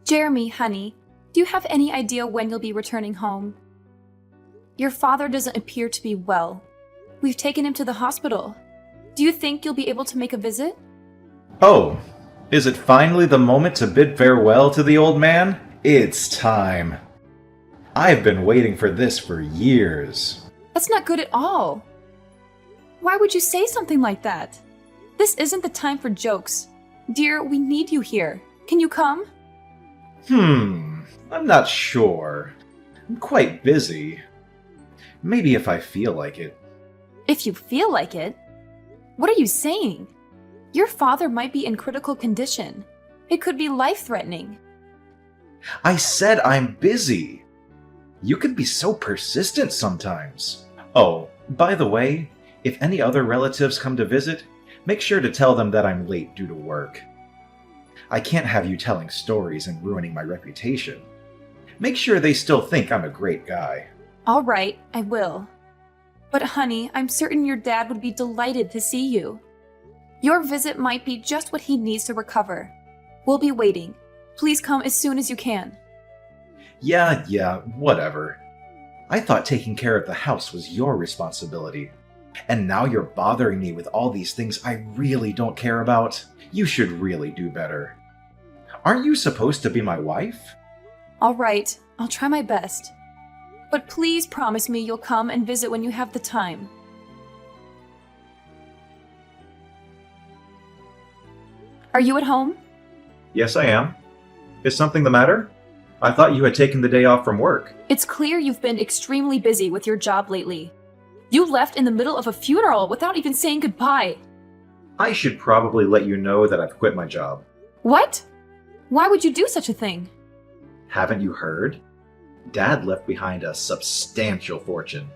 Jeremy, honey, do you have any idea when you'll be returning home? Your father doesn't appear to be well. We've taken him to the hospital. Do you think you'll be able to make a visit? Oh, is it finally the moment to bid farewell to the old man? It's time. I've been waiting for this for years. That's not good at all. Why would you say something like that? This isn't the time for jokes. Dear, we need you here. Can you come? I'm not sure. I'm quite busy. Maybe if I feel like it. If you feel like it? What are you saying? Your father might be in critical condition. It could be life-threatening. I said I'm busy. You can be so persistent sometimes. Oh, by the way, if any other relatives come to visit, make sure to tell them that I'm late due to work. I can't have you telling stories and ruining my reputation. Make sure they still think I'm a great guy. All right, I will. But honey, I'm certain your dad would be delighted to see you. Your visit might be just what he needs to recover. We'll be waiting. Please come as soon as you can. Yeah, whatever. I thought taking care of the house was your responsibility. And now you're bothering me with all these things I really don't care about. You should really do better. Aren't you supposed to be my wife? All right, I'll try my best. But please promise me you'll come and visit when you have the time. Are you at home? Yes, I am. Is something the matter? I thought you had taken the day off from work. It's clear you've been extremely busy with your job lately. You left in the middle of a funeral without even saying goodbye. I should probably let you know that I've quit my job. What? Why would you do such a thing? Haven't you heard? Dad left behind a substantial fortune.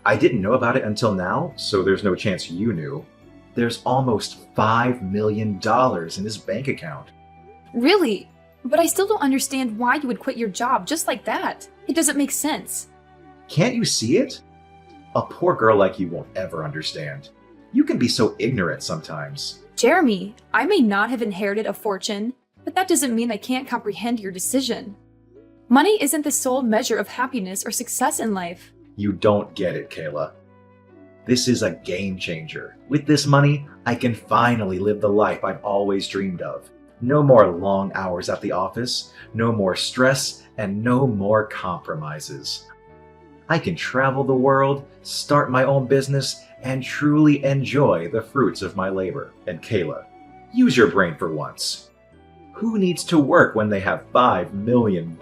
I didn't know about it until now, so there's no chance you knew. There's almost $5 million in his bank account. Really? But I still don't understand why you would quit your job just like that. It doesn't make sense. Can't you see it? A poor girl like you won't ever understand. You can be so ignorant sometimes. Jeremy, I may not have inherited a fortune, but that doesn't mean I can't comprehend your decision. Money isn't the sole measure of happiness or success in life. You don't get it, Kayla. This is a game changer. With this money, I can finally live the life I've always dreamed of. No more long hours at the office, no more stress, and no more compromises. I can travel the world, start my own business, and truly enjoy the fruits of my labor. And Kayla, use your brain for once. Who needs to work when they have $5 million?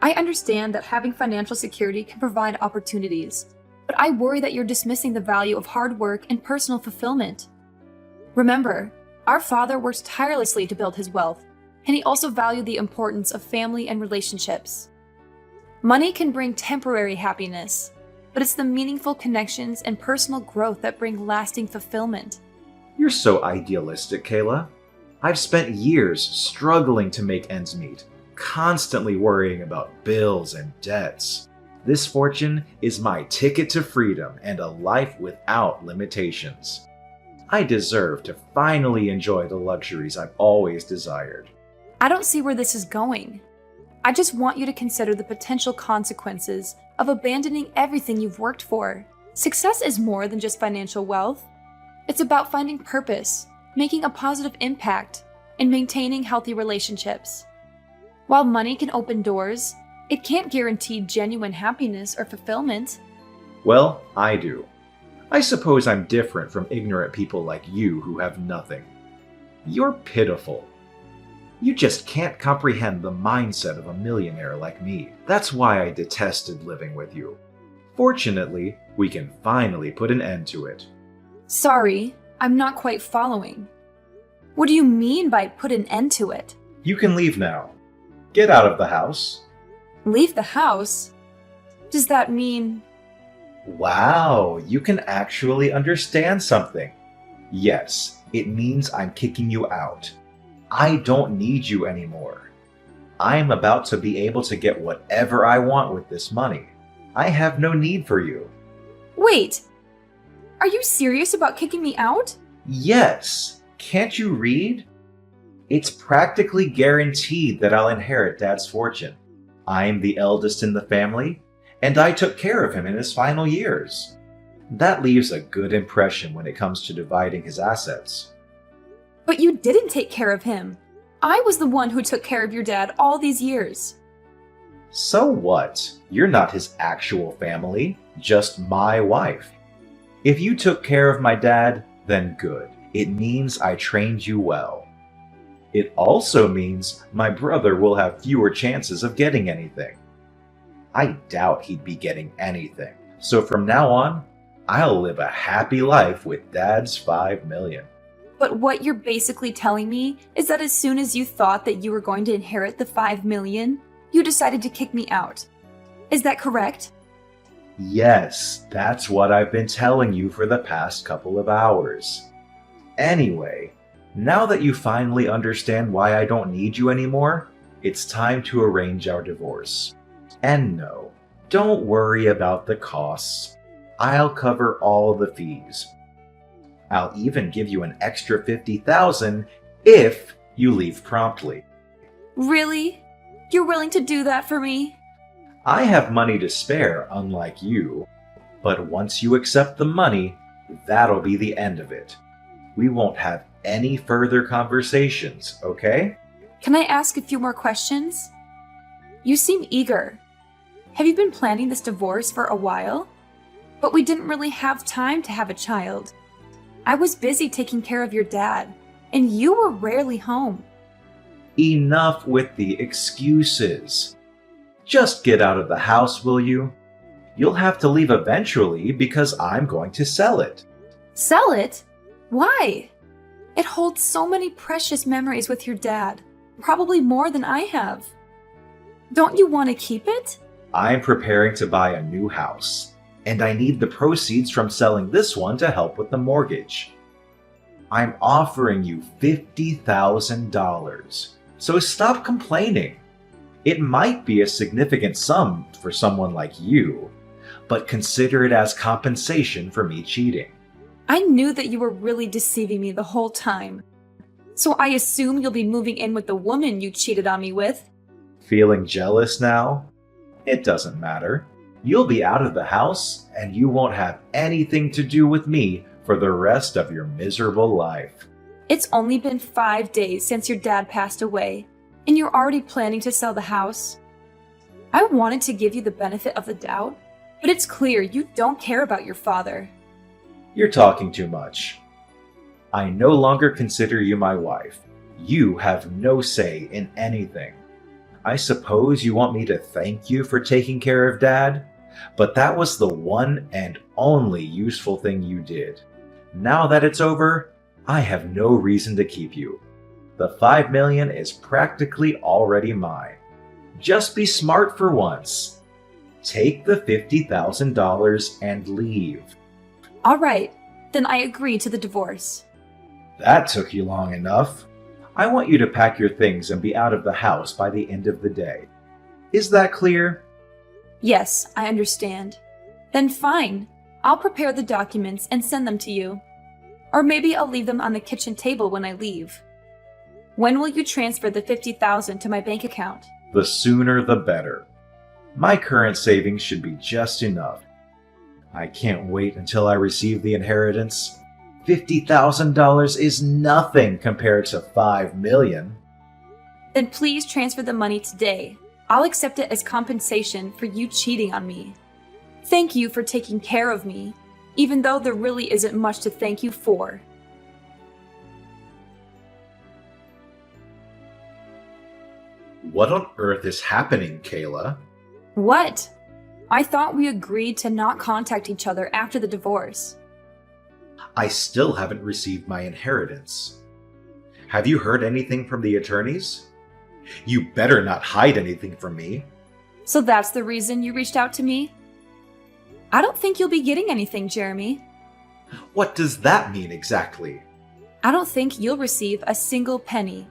I understand that having financial security can provide opportunities, but I worry that you're dismissing the value of hard work and personal fulfillment. Remember, our father worked tirelessly to build his wealth, and he also valued the importance of family and relationships. Money can bring temporary happiness, but it's the meaningful connections and personal growth that bring lasting fulfillment. You're so idealistic, Kayla. I've spent years struggling to make ends meet, constantly worrying about bills and debts. This fortune is my ticket to freedom and a life without limitations. I deserve to finally enjoy the luxuries I've always desired. I don't see where this is going. I just want you to consider the potential consequences of abandoning everything you've worked for. Success is more than just financial wealth. It's about finding purpose, making a positive impact, and maintaining healthy relationships. While money can open doors, it can't guarantee genuine happiness or fulfillment. Well, I do. I suppose I'm different from ignorant people like you who have nothing. You're pitiful. You just can't comprehend the mindset of a millionaire like me. That's why I detested living with you. Fortunately, we can finally put an end to it. Sorry, I'm not quite following. What do you mean by put an end to it? You can leave now. Get out of the house. Leave the house? Does that mean... Wow, you can actually understand something. Yes, it means I'm kicking you out. I don't need you anymore. I'm about to be able to get whatever I want with this money. I have no need for you. Wait! Are you serious about kicking me out? Yes. Can't you read? It's practically guaranteed that I'll inherit Dad's fortune. I'm the eldest in the family, and I took care of him in his final years. That leaves a good impression when it comes to dividing his assets. But you didn't take care of him. I was the one who took care of your dad all these years. So what? You're not his actual family, just my wife. If you took care of my dad, then good. It means I trained you well. It also means my brother will have fewer chances of getting anything. I doubt he'd be getting anything. So from now on, I'll live a happy life with Dad's $5 million. But what you're basically telling me is that as soon as you thought that you were going to inherit the $5 million, you decided to kick me out. Is that correct? Yes, that's what I've been telling you for the past couple of hours. Anyway, now that you finally understand why I don't need you anymore, it's time to arrange our divorce. And no, don't worry about the costs. I'll cover all the fees. I'll even give you an extra $50,000 if you leave promptly. Really? You're willing to do that for me? I have money to spare, unlike you. But once you accept the money, that'll be the end of it. We won't have any further conversations, okay? Can I ask a few more questions? You seem eager. Have you been planning this divorce for a while? But we didn't really have time to have a child. I was busy taking care of your dad, and you were rarely home. Enough with the excuses. Just get out of the house, will you? You'll have to leave eventually because I'm going to sell it. Sell it? Why? It holds so many precious memories with your dad, probably more than I have. Don't you want to keep it? I'm preparing to buy a new house, and I need the proceeds from selling this one to help with the mortgage. I'm offering you $50,000, so stop complaining. It might be a significant sum for someone like you, but consider it as compensation for me cheating. I knew that you were really deceiving me the whole time. So I assume you'll be moving in with the woman you cheated on me with. Feeling jealous now? It doesn't matter. You'll be out of the house, and you won't have anything to do with me for the rest of your miserable life. It's only been 5 days since your dad passed away, and you're already planning to sell the house. I wanted to give you the benefit of the doubt, but it's clear you don't care about your father. You're talking too much. I no longer consider you my wife. You have no say in anything. I suppose you want me to thank you for taking care of Dad, but that was the one and only useful thing you did. Now that it's over, I have no reason to keep you. The $5 million is practically already mine. Just be smart for once. Take the $50,000 and leave. All right, then I agree to the divorce. That took you long enough. I want you to pack your things and be out of the house by the end of the day. Is that clear? Yes, I understand. Then fine. I'll prepare the documents and send them to you. Or maybe I'll leave them on the kitchen table when I leave. When will you transfer the $50,000 to my bank account? The sooner the better. My current savings should be just enough. I can't wait until I receive the inheritance. $50,000 is nothing compared to $5 million. Then please transfer the money today. I'll accept it as compensation for you cheating on me. Thank you for taking care of me, even though there really isn't much to thank you for. What on earth is happening, Kayla? What? I thought we agreed to not contact each other after the divorce. I still haven't received my inheritance. Have you heard anything from the attorneys? You better not hide anything from me. So that's the reason you reached out to me? I don't think you'll be getting anything, Jeremy. What does that mean exactly? I don't think you'll receive a single penny.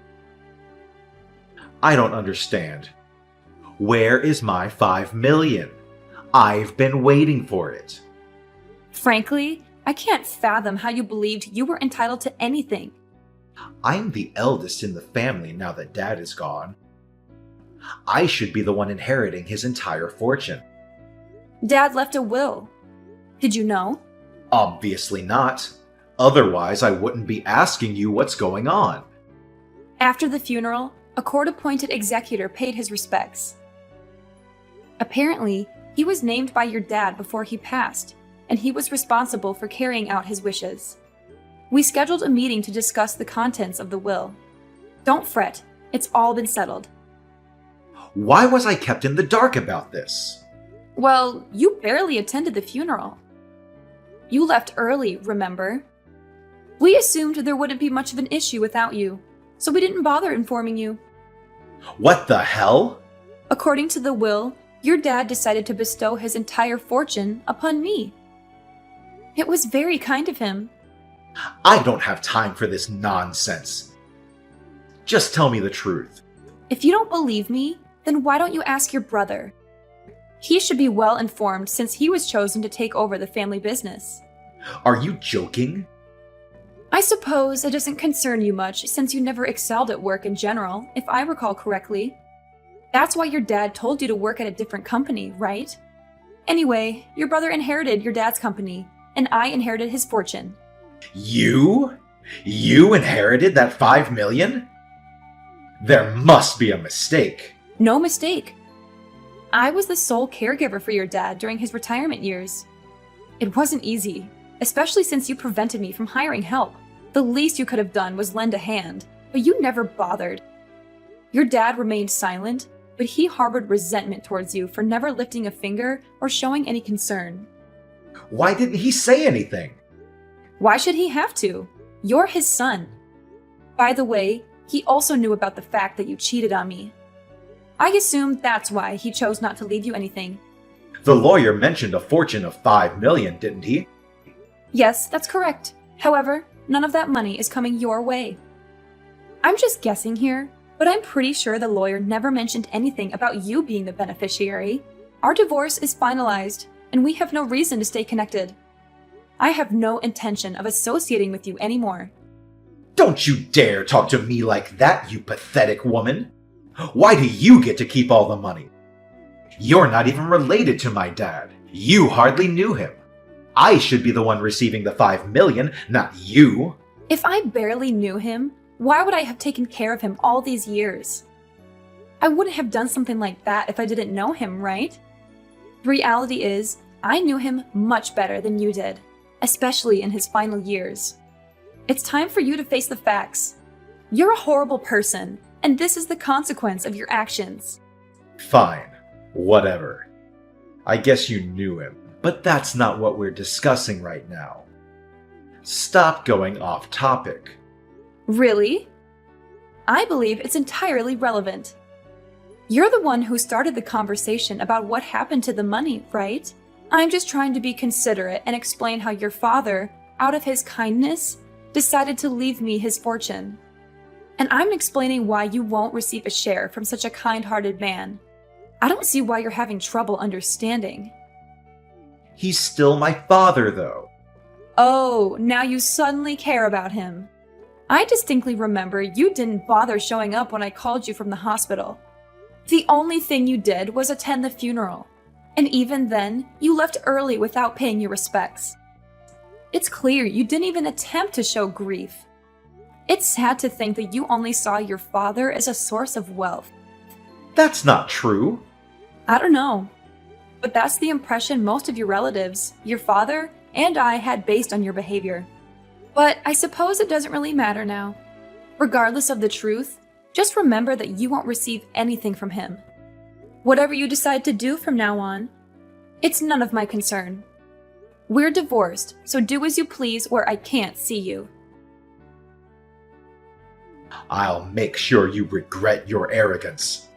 I don't understand. Where is my $5 million? I've been waiting for it. Frankly, I can't fathom how you believed you were entitled to anything. I'm the eldest in the family now that Dad is gone. I should be the one inheriting his entire fortune. Dad left a will. Did you know? Obviously not. Otherwise, I wouldn't be asking you what's going on. After the funeral, a court-appointed executor paid his respects. Apparently, he was named by your dad before he passed, and he was responsible for carrying out his wishes. We scheduled a meeting to discuss the contents of the will. Don't fret, it's all been settled. Why was I kept in the dark about this? Well, you barely attended the funeral. You left early, remember? We assumed there wouldn't be much of an issue without you, so we didn't bother informing you. What the hell? According to the will, your dad decided to bestow his entire fortune upon me. It was very kind of him. I don't have time for this nonsense. Just tell me the truth. If you don't believe me, then why don't you ask your brother? He should be well informed since he was chosen to take over the family business. Are you joking? I suppose it doesn't concern you much since you never excelled at work in general, if I recall correctly. That's why your dad told you to work at a different company, right? Anyway, your brother inherited your dad's company, and I inherited his fortune. You? You inherited that $5 million? There must be a mistake. No mistake. I was the sole caregiver for your dad during his retirement years. It wasn't easy, especially since you prevented me from hiring help. The least you could have done was lend a hand, but you never bothered. Your dad remained silent, but he harbored resentment towards you for never lifting a finger or showing any concern. Why didn't he say anything? Why should he have to? You're his son. By the way, he also knew about the fact that you cheated on me. I assume that's why he chose not to leave you anything. The lawyer mentioned a fortune of $5 million, didn't he? Yes, that's correct. However, none of that money is coming your way. I'm just guessing here, but I'm pretty sure the lawyer never mentioned anything about you being the beneficiary. Our divorce is finalized, and we have no reason to stay connected. I have no intention of associating with you anymore. Don't you dare talk to me like that, you pathetic woman! Why do you get to keep all the money? You're not even related to my dad. You hardly knew him. I should be the one receiving the $5 million, not you. If I barely knew him, why would I have taken care of him all these years? I wouldn't have done something like that if I didn't know him, right? The reality is, I knew him much better than you did, especially in his final years. It's time for you to face the facts. You're a horrible person, and this is the consequence of your actions. Fine. Whatever. I guess you knew him, but that's not what we're discussing right now. Stop going off topic. Really? I believe it's entirely relevant. You're the one who started the conversation about what happened to the money, right? I'm just trying to be considerate and explain how your father, out of his kindness, decided to leave me his fortune. And I'm explaining why you won't receive a share from such a kind-hearted man. I don't see why you're having trouble understanding. He's still my father, though. Oh, now you suddenly care about him. I distinctly remember you didn't bother showing up when I called you from the hospital. The only thing you did was attend the funeral. And even then, you left early without paying your respects. It's clear you didn't even attempt to show grief. It's sad to think that you only saw your father as a source of wealth. That's not true. I don't know. But that's the impression most of your relatives, your father, and I had based on your behavior. But I suppose it doesn't really matter now. Regardless of the truth, just remember that you won't receive anything from him. Whatever you decide to do from now on, it's none of my concern. We're divorced, so do as you please where I can't see you. I'll make sure you regret your arrogance.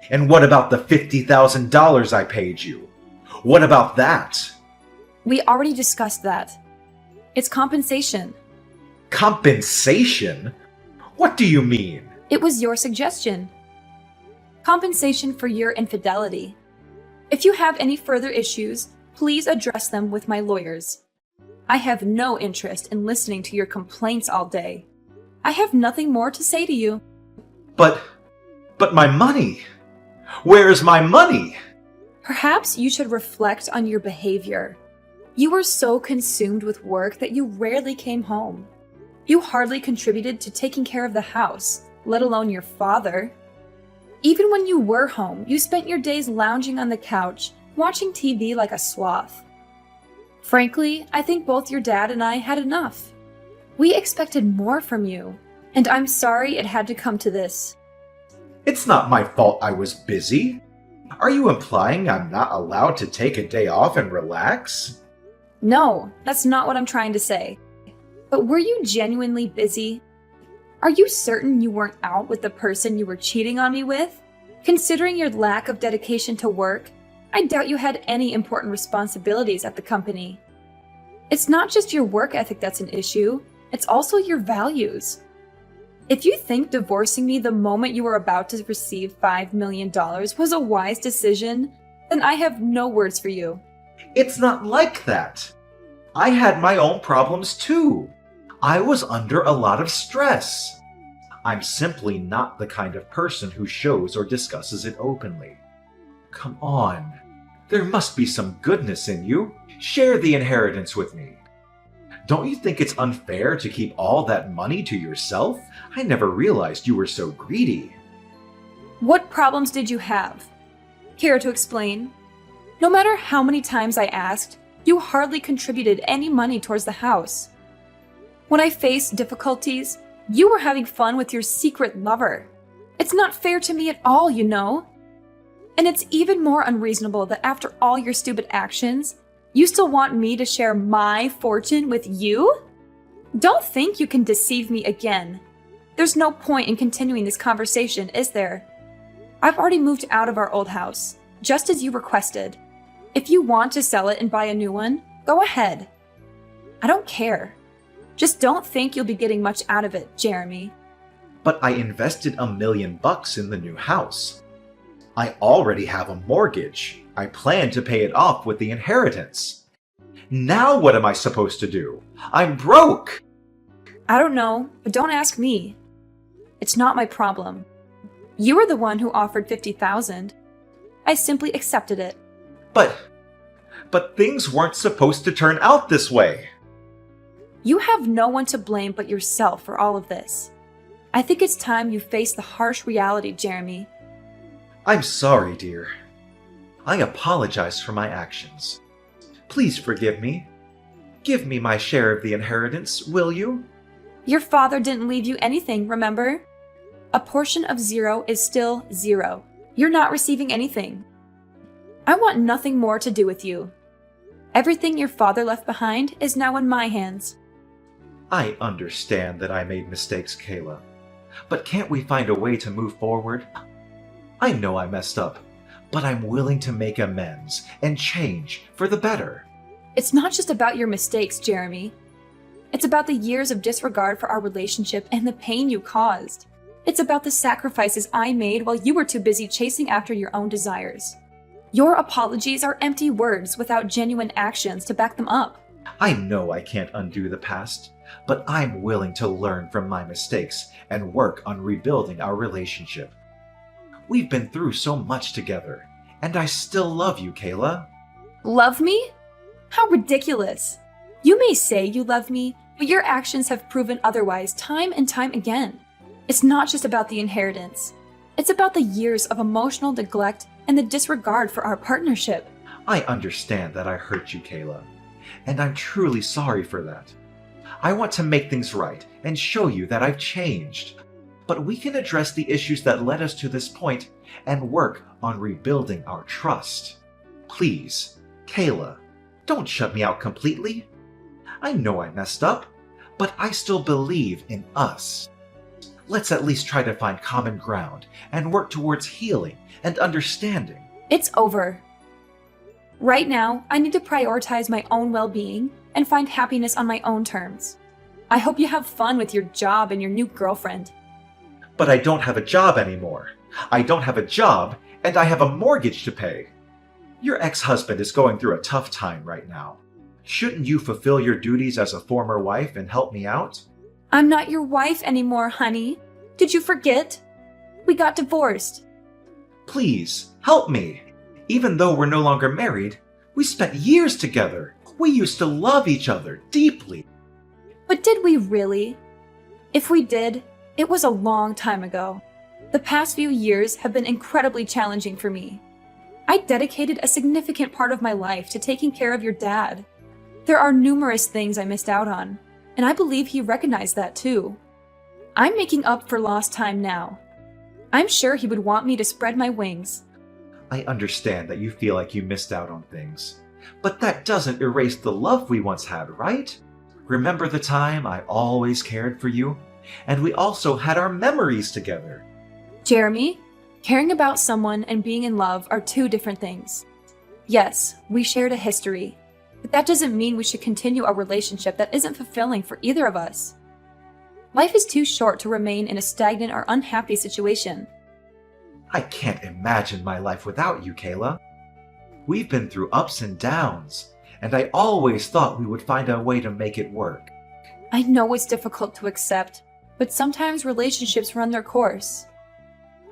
And what about the $50,000 I paid you? What about that? We already discussed that. It's compensation. Compensation? What do you mean? It was your suggestion. Compensation for your infidelity. If you have any further issues, please address them with my lawyers. I have no interest in listening to your complaints all day. I have nothing more to say to you. But my money! Where's my money? Perhaps you should reflect on your behavior. You were so consumed with work that you rarely came home. You hardly contributed to taking care of the house, let alone your father. Even when you were home, you spent your days lounging on the couch, watching TV like a sloth. Frankly, I think both your dad and I had enough. We expected more from you, and I'm sorry it had to come to this. It's not my fault I was busy. Are you implying I'm not allowed to take a day off and relax? No, that's not what I'm trying to say. But were you genuinely busy? Are you certain you weren't out with the person you were cheating on me with? Considering your lack of dedication to work, I doubt you had any important responsibilities at the company. It's not just your work ethic that's an issue, it's also your values. If you think divorcing me the moment you were about to receive $5 million was a wise decision, then I have no words for you. It's not like that. I had my own problems too. I was under a lot of stress. I'm simply not the kind of person who shows or discusses it openly. Come on. There must be some goodness in you. Share the inheritance with me. Don't you think it's unfair to keep all that money to yourself? I never realized you were so greedy. What problems did you have? Care to explain? No matter how many times I asked, you hardly contributed any money towards the house. When I faced difficulties, you were having fun with your secret lover. It's not fair to me at all, you know. And it's even more unreasonable that after all your stupid actions, you still want me to share my fortune with you? Don't think you can deceive me again. There's no point in continuing this conversation, is there? I've already moved out of our old house, just as you requested. If you want to sell it and buy a new one, go ahead. I don't care. Just don't think you'll be getting much out of it, Jeremy. But I invested $1 million in the new house. I already have a mortgage. I plan to pay it off with the inheritance. Now what am I supposed to do? I'm broke! I don't know, but don't ask me. It's not my problem. You were the one who offered $50,000. I simply accepted it. But things weren't supposed to turn out this way. You have no one to blame but yourself for all of this. I think it's time you face the harsh reality, Jeremy. I'm sorry, dear. I apologize for my actions. Please forgive me. Give me my share of the inheritance, will you? Your father didn't leave you anything, remember? A portion of 0 is still 0. You're not receiving anything. I want nothing more to do with you. Everything your father left behind is now in my hands. I understand that I made mistakes, Kayla. But can't we find a way to move forward? I know I messed up, but I'm willing to make amends and change for the better. It's not just about your mistakes, Jeremy. It's about the years of disregard for our relationship and the pain you caused. It's about the sacrifices I made while you were too busy chasing after your own desires. Your apologies are empty words without genuine actions to back them up. I know I can't undo the past, but I'm willing to learn from my mistakes and work on rebuilding our relationship. We've been through so much together, and I still love you, Kayla. Love me? How ridiculous. You may say you love me, but your actions have proven otherwise time and time again. It's not just about the inheritance. It's about the years of emotional neglect and the disregard for our partnership. I understand that I hurt you, Kayla, and I'm truly sorry for that. I want to make things right and show you that I've changed. But we can address the issues that led us to this point and work on rebuilding our trust. Please, Kayla, don't shut me out completely. I know I messed up, but I still believe in us. Let's at least try to find common ground and work towards healing and understanding. It's over. Right now, I need to prioritize my own well-being and find happiness on my own terms. I hope you have fun with your job and your new girlfriend. But I don't have a job anymore. I don't have a job, and I have a mortgage to pay. Your ex-husband is going through a tough time right now. Shouldn't you fulfill your duties as a former wife and help me out? I'm not your wife anymore, honey. Did you forget? We got divorced. Please, help me. Even though we're no longer married, we spent years together. We used to love each other deeply. But did we really? If we did, it was a long time ago. The past few years have been incredibly challenging for me. I dedicated a significant part of my life to taking care of your dad. There are numerous things I missed out on, and I believe he recognized that too. I'm making up for lost time now. I'm sure he would want me to spread my wings. I understand that you feel like you missed out on things, but that doesn't erase the love we once had, right? Remember the time I always cared for you? And we also had our memories together. Jeremy, caring about someone and being in love are two different things. Yes, we shared a history, but that doesn't mean we should continue a relationship that isn't fulfilling for either of us. Life is too short to remain in a stagnant or unhappy situation. I can't imagine my life without you, Kayla. We've been through ups and downs, and I always thought we would find a way to make it work. I know it's difficult to accept, but sometimes relationships run their course.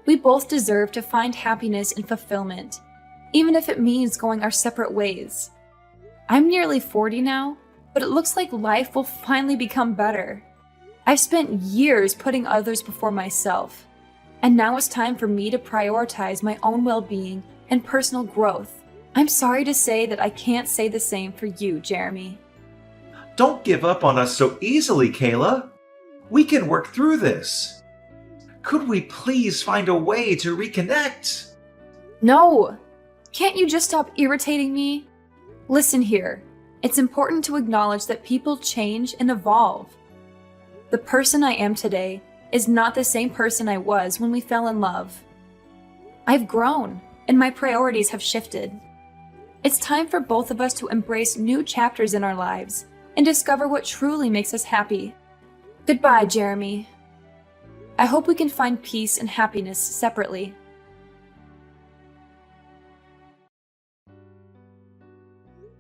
We both deserve to find happiness and fulfillment, even if it means going our separate ways. I'm nearly 40 now, but it looks like life will finally become better. I've spent years putting others before myself, and now it's time for me to prioritize my own well-being and personal growth. I'm sorry to say that I can't say the same for you, Jeremy. Don't give up on us so easily, Kayla. We can work through this. Could we please find a way to reconnect? No! Can't you just stop irritating me? Listen here. It's important to acknowledge that people change and evolve. The person I am today is not the same person I was when we fell in love. I've grown, and my priorities have shifted. It's time for both of us to embrace new chapters in our lives and discover what truly makes us happy. Goodbye, Jeremy. I hope we can find peace and happiness separately.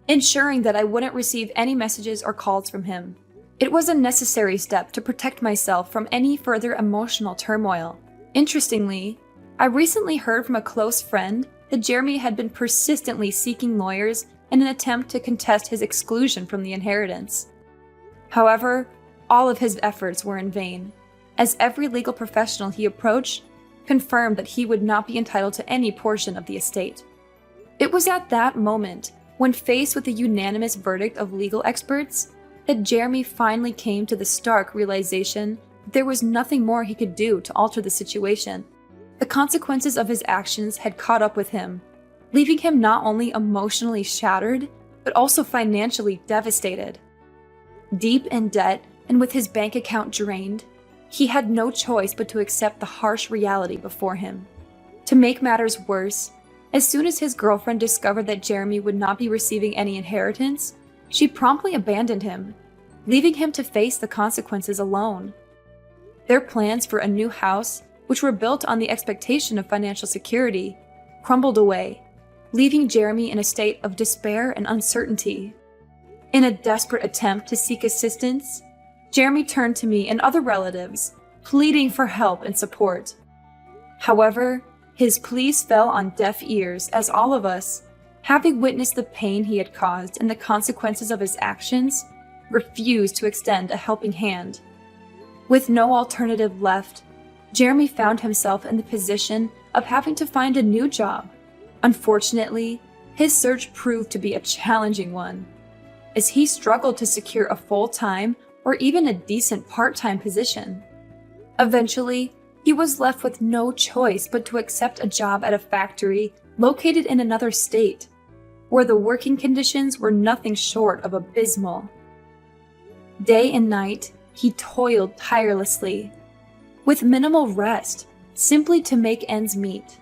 Ensuring that I wouldn't receive any messages or calls from him. It was a necessary step to protect myself from any further emotional turmoil. Interestingly, I recently heard from a close friend that Jeremy had been persistently seeking lawyers in an attempt to contest his exclusion from the inheritance. However, all of his efforts were in vain, as every legal professional he approached confirmed that he would not be entitled to any portion of the estate. It was at that moment, when faced with the unanimous verdict of legal experts, that Jeremy finally came to the stark realization that there was nothing more he could do to alter the situation. The consequences of his actions had caught up with him, leaving him not only emotionally shattered, but also financially devastated. Deep in debt and with his bank account drained, he had no choice but to accept the harsh reality before him. To make matters worse, as soon as his girlfriend discovered that Jeremy would not be receiving any inheritance, she promptly abandoned him, leaving him to face the consequences alone. Their plans for a new house, which were built on the expectation of financial security, crumbled away, leaving Jeremy in a state of despair and uncertainty. In a desperate attempt to seek assistance, Jeremy turned to me and other relatives, pleading for help and support. However, his pleas fell on deaf ears as all of us, having witnessed the pain he had caused and the consequences of his actions, refused to extend a helping hand. With no alternative left, Jeremy found himself in the position of having to find a new job. Unfortunately, his search proved to be a challenging one, as he struggled to secure a full-time or even a decent part-time position. Eventually, he was left with no choice but to accept a job at a factory located in another state, where the working conditions were nothing short of abysmal. Day and night, he toiled tirelessly, with minimal rest, simply to make ends meet.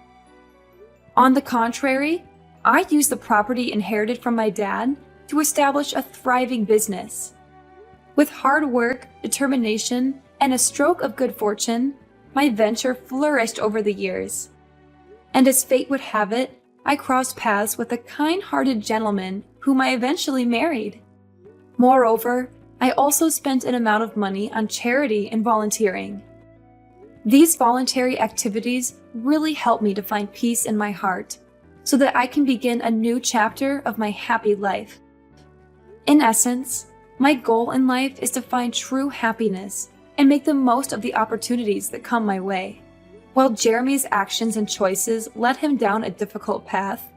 On the contrary, I used the property inherited from my dad to establish a thriving business. With hard work, determination, and a stroke of good fortune, my venture flourished over the years. And as fate would have it, I crossed paths with a kind-hearted gentleman whom I eventually married. Moreover, I also spent an amount of money on charity and volunteering. These voluntary activities really help me to find peace in my heart so that I can begin a new chapter of my happy life. In essence, my goal in life is to find true happiness and make the most of the opportunities that come my way. While Jeremy's actions and choices led him down a difficult path,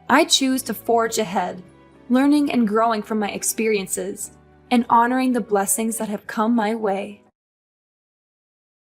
I choose to forge ahead, learning and growing from my experiences and honoring the blessings that have come my way.